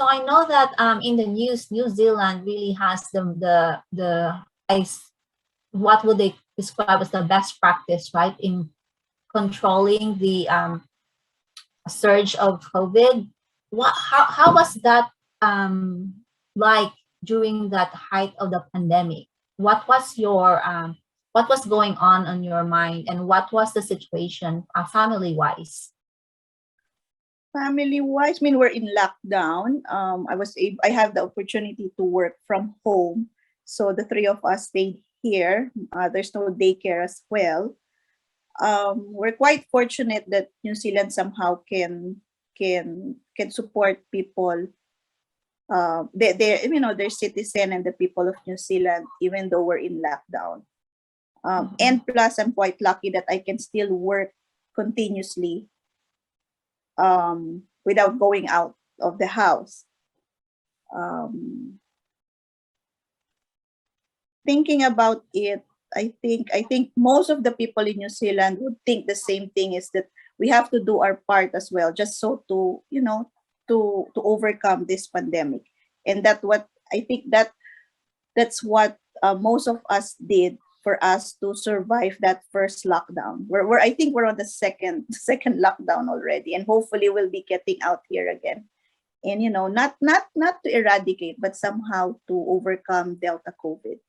So I know that in the news, New Zealand really has what would they describe as the best practice, right, in controlling the surge of COVID. How was that like during that height of the pandemic? What was your what was going on your mind, and what was the situation family wise? Family wise, I mean, we're in lockdown. I have the opportunity to work from home, so the three of us stayed here. There's no daycare as well. We're quite fortunate that New Zealand somehow can support people. Their citizen and the people of New Zealand, even though we're in lockdown. And plus, I'm quite lucky that I can still work continuously without going out of the house. Thinking about it, I think most of the people in New Zealand would think the same thing, is that we have to do our part as well, just so to overcome this pandemic. And that's what most of us did for us to survive that first lockdown. I think we're on the second lockdown already, and hopefully we'll be getting out here again. And not to eradicate, but somehow to overcome Delta COVID.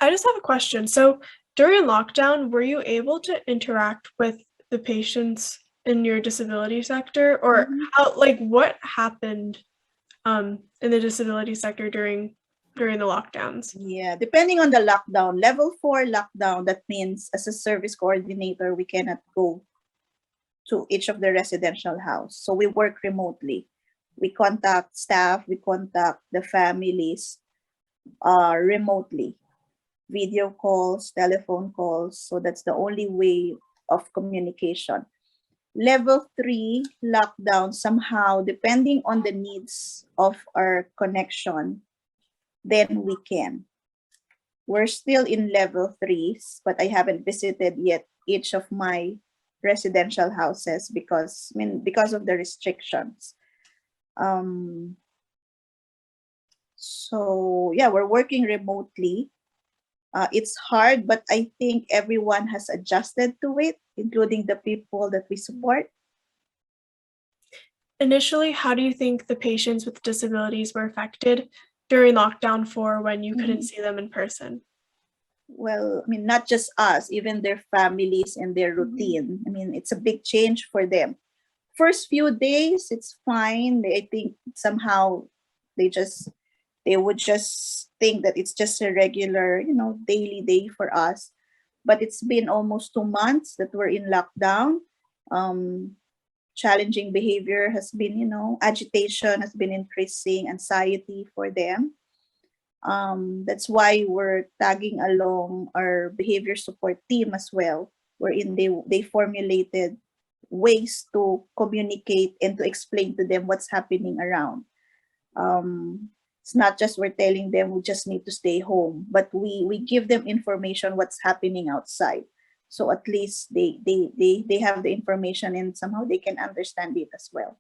I just have a question. So during lockdown, were you able to interact with the patients in your disability sector, or what happened in the disability sector during the lockdowns? Yeah, depending on the lockdown. Level 4 lockdown, that means as a service coordinator, we cannot go to each of the residential house. So we work remotely. We contact staff, we contact the families remotely. Video calls, telephone calls. So that's the only way of communication. Level 3 lockdown, somehow, depending on the needs of our connection, then we can. We're still in level 3s, but I haven't visited yet each of my residential houses because of the restrictions. So yeah, we're working remotely. It's hard, but I think everyone has adjusted to it, including the people that we support. Initially, how do you think the patients with disabilities were affected during lockdown 4 when you couldn't see them in person? Well, not just us, even their families and their routine. It's a big change for them. First few days, it's fine. I think somehow they would just think that it's just a regular, daily day for us. But it's been almost 2 months that we're in lockdown. Challenging behavior has been, agitation has been increasing, anxiety for them. That's why we're tagging along our behavior support team as well, wherein they formulated ways to communicate and to explain to them what's happening around. It's not just we're telling them we just need to stay home, but we give them information what's happening outside. So at least they have the information and somehow they can understand it as well.